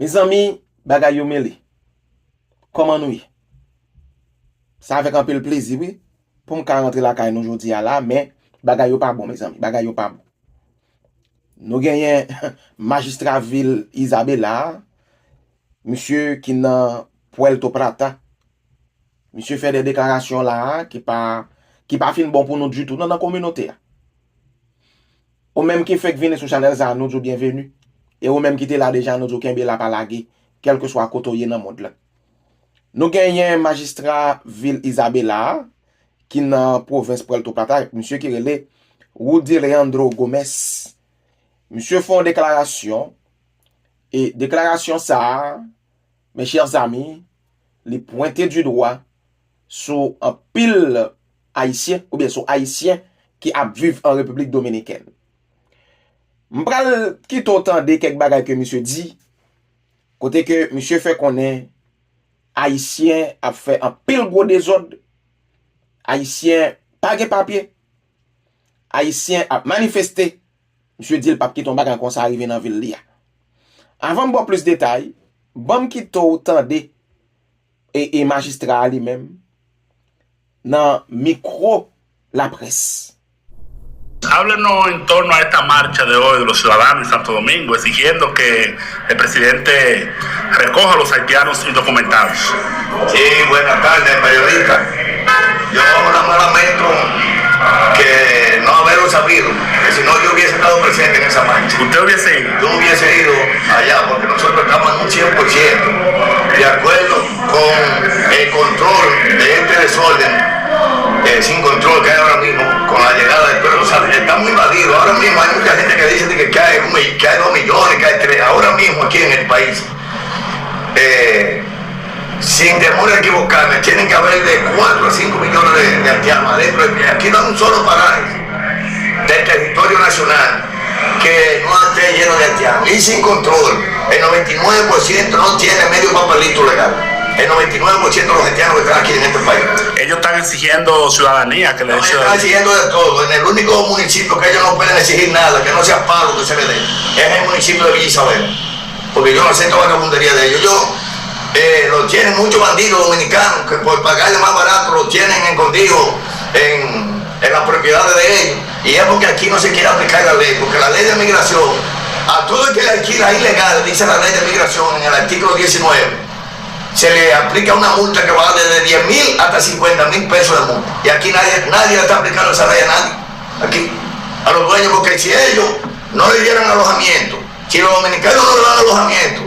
Mes amis, bagay yo mêlé. Comment nous y? Ça avec un peu le plaisir, oui. Pour me rentrer la caille nous aujourd'hui là, mais bagay yo pas bon, mes amis. Bagay yo pas bon. Nous gagnons magistrat ville Isabella, monsieur qui dans Puerto Plata. Monsieur fait des déclarations là qui pas fin bon pour nous du tout dans la communauté. Ou même qui fait que venir sur channel ça nous dit bienvenue. Et ou même qui était là déjà nous dit kembe la palagé, quel que soit côté dans monde là. Nous gagnons magistrat ville Isabella qui dans province Puerto Plata, monsieur qui relait Rudy Leandro Gomez. Monsieur font déclaration et déclaration ça, mes chers amis, les pointer du doigt sur un pile haïtien ou bien sur haïtien qui a vivre en République dominicaine. M'pral qui t'entend de quelques bagages que monsieur dit, côté que monsieur fait connaît haïtien a fait un pile gros désordre, haïtien pas de papier, haïtien a manifesté, monsieur dit le papier ton bagage comme ça arrivé dans ville là. Avant de voir plus de détails, bon qui t'entend de et magistrat lui-même dans micro la presse. Háblenos en torno a esta marcha de hoy de los ciudadanos de Santo Domingo exigiendo que el presidente recoja a los haitianos indocumentados. Sí, buenas tardes, periodista. Yo lamento que no haberlo sabido, que si no yo hubiese estado presente en esa marcha. ¿Usted hubiese ido? Yo hubiese ido allá porque nosotros estamos en un 100% de acuerdo con el control de este desorden. Sin control que hay ahora mismo con la llegada del pueblo, o sea, estamos invadidos. Ahora mismo hay mucha gente que dice que hay 2 millones, que hay 3, ahora mismo aquí en el país. Sin temor a equivocarme, tienen que haber de 4 a 5 millones de haitianos adentro. Aquí no hay un solo paraje del territorio nacional que no esté lleno de haitianos. Y sin control, el 99% no tiene medio papelito legal. El 99% de los haitianos que están aquí en este país. Ellos están exigiendo ciudadanía, que les están exigiendo de todo. En el único municipio que ellos no pueden exigir nada, que no sea pago que se le dé, es el municipio de Villa Isabel. Porque yo no acepto vagabundería de ellos. Lo tienen muchos bandidos dominicanos que por pagarle más barato lo tienen escondidos en las propiedades de ellos. Y es porque aquí no se quiere aplicar la ley, porque la ley de migración, a todo el que le alquila ilegal, dice la ley de migración en el artículo 19, se le aplica una multa que va desde 10,000 hasta 50,000 pesos de multa. Y aquí nadie le está aplicando esa ley a nadie. Aquí, a los dueños, porque si ellos no le dieran alojamiento, si los dominicanos no le dan alojamiento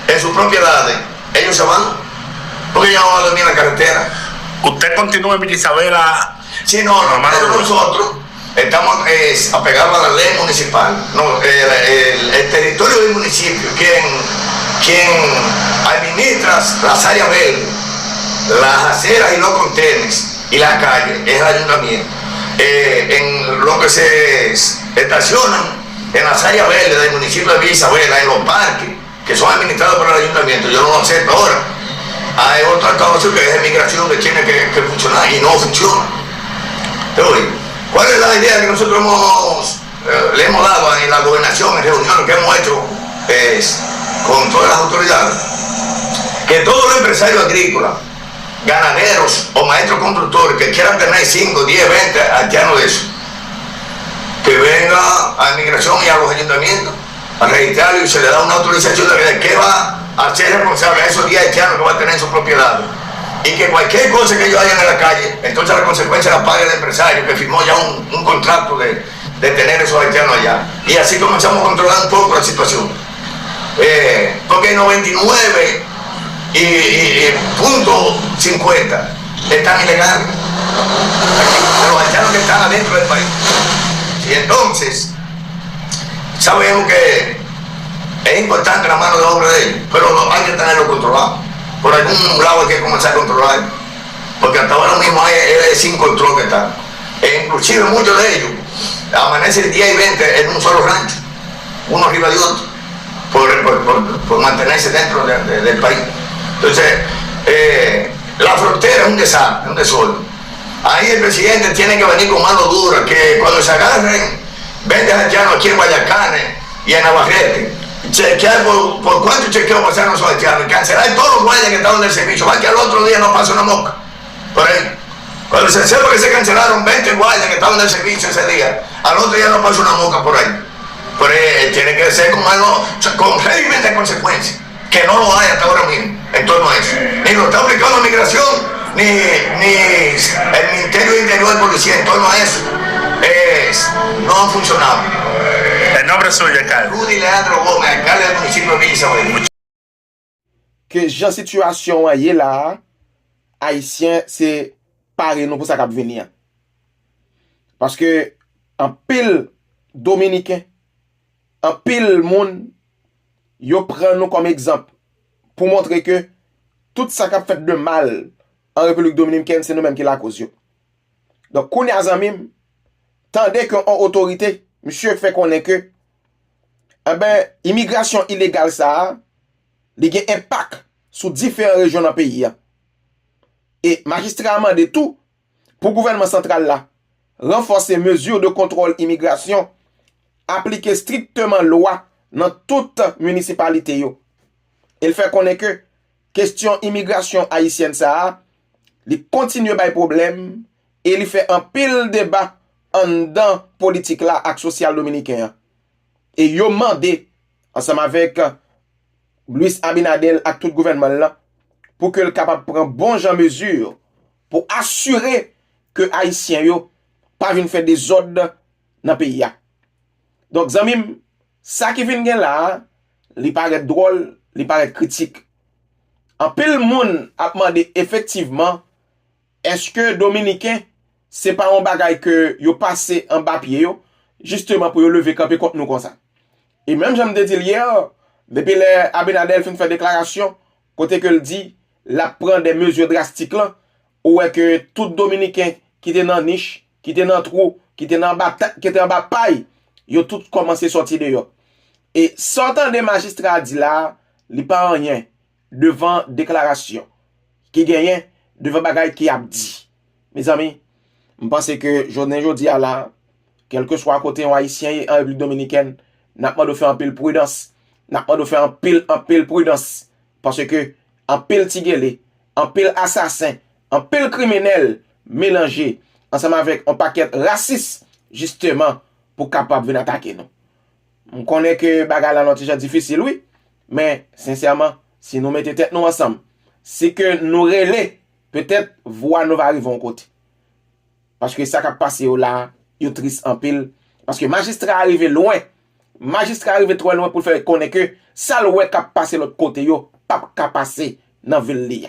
en sus propiedades, ellos se van. Porque ellos no van a dormir en la carretera. ¿Usted continúa en Villa Isabela? Sí, no, nosotros estamos apegados a la ley municipal. No, el territorio del municipio, quien administra las áreas verdes, las aceras y los contenes y las calles es el ayuntamiento. En lo que se estacionan en las áreas verdes del municipio de Villa Isabela, en los parques que son administrados por el ayuntamiento, yo no lo acepto ahora. Hay otra causa que es migración que tiene que funcionar y no funciona. Entonces, ¿cuál es la idea que nosotros le hemos dado en la gobernación, en reuniones que hemos hecho con todas las autoridades? Que todos los empresarios agrícolas, ganaderos o maestros constructores que quieran tener 5, 10, 20 haitianos de eso, que venga a inmigración y a los ayuntamientos a registrarlo y se le da una autorización de que va a ser responsable a esos 10 haitianos que va a tener en su propiedad. Y que cualquier cosa que ellos hagan en la calle, entonces la consecuencia la paga el empresario que firmó ya un contrato de tener esos haitianos allá. Y así comenzamos a controlar un poco la situación. Porque 99 y punto 50 están ilegales aquí, de los haitianos que están adentro del país. Y entonces sabemos que es importante la mano de obra de ellos, pero hay que tenerlo controlado. Por algún lado hay que comenzar a controlar, porque hasta ahora mismo es sin control que están. Inclusive muchos de ellos amanecen 10 y 20 en un solo rancho, uno arriba de otro, por mantenerse dentro del país. Entonces, la frontera es un desastre, un desorden. Ahí el presidente tiene que venir con mano dura, que cuando se agarren 20 haitianos aquí en Guayacanes y en Navarrete, chequear por cuántos chequeos pasaron los haitianos, cancelar todos los guardias que estaban del servicio, para que al otro día no pase una mosca por ahí. Cuando se sepa que se cancelaron 20 guardias que estaban del servicio ese día, al otro día no pasa una mosca por ahí. Pero tiene que ser con régimen de consecuencias, que no lo hay hasta ahora mismo en torno a eso. Ni lo está aplicando la migración, ni el Ministerio de Interior y Policía en torno a eso. No han funcionado. El nombre suyo, alcalde. Rudy Leandro Gómez, alcalde del municipio de Villa Isabel. Que jan situation a ye la, Haïtien se pare nou pou sa kap veni. Parce que un pile Dominicain, un pile moun, yo pren nou comme exemple pour montrer que tout ça kap fait de mal en République Dominicaine, c'est nous-mêmes qui la cause yo. Donc, koun ya zanmim, tandis que en autorité, monsieur fait connaître que, eh ben, immigration illégale ça, li gen impact sur différentes régions dans le pays. Et magistrat de tout pour le gouvernement central là, renforcer mesures de contrôle immigration, appliquer strictement loi dans toute municipalité yo. Il fait connaître que question immigration haïtienne ça, il continue bay problème et il fait un pile débat en dans politique là avec social dominicain. Et yo mandé ensemble avec Luis Abinadel et tout le gouvernement là pour que le capable prendre bon genre mesure pour assurer que haïtiens yo pas vinn faire des ordres dans pays. Donc zamim, ça qui vient là, li paraît drôle, li paraît critique. En pile moun a demandé effectivement est-ce que dominicain c'est pas un bagay que yo passé en bas pied yo justement pour yo lever camper contre nous comme ça. Et même j'aime te dire hier depuis les Abinadel fin faire déclaration côté que le dit la prend des mesures drastiques là ou est que tout dominicain qui était dans niche, qui était dans trou, qui était dans qui était en bas paille, yo tout commencé sortir de yo. Et sortant des magistrats dit là, li pas rien devant déclaration qui gagne devant bagay qui a dit. Mes amis, je pense que jodi a là, quel que soit côté haïtien en République dominicaine, n'a pas de faire un pile prudence, n'a pas de faire un pile prudence parce que un pile tigélé, un pile assassin, un pile criminel mélangé ensemble avec un paquet raciste justement pour capable venir attaquer nous. On connaît que bagay là c'est difficile oui, mais sincèrement si nous mettons tête nous ensemble, c'est que nous relais peut-être voir nous va arriver en côté. Parce que ça qui a passé là, yo triste en pile parce que magistrat arrivé loin. Magistrat arrivé trop loin pour faire connaître que ça le qui a passé l'autre côté yo pas qui passer dans ville li.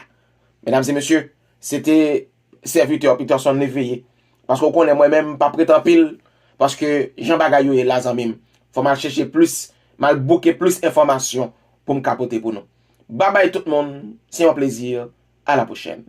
Mesdames et messieurs, c'était serviteur Peterson éveillé parce qu'on connaît moi-même pas prêt en pile parce que Jean Bagayou est là en même. Faut mal chercher plus, mal bouquer plus d'informations pour me capoter pour nous. Bye bye tout le monde, c'est un plaisir, à la prochaine.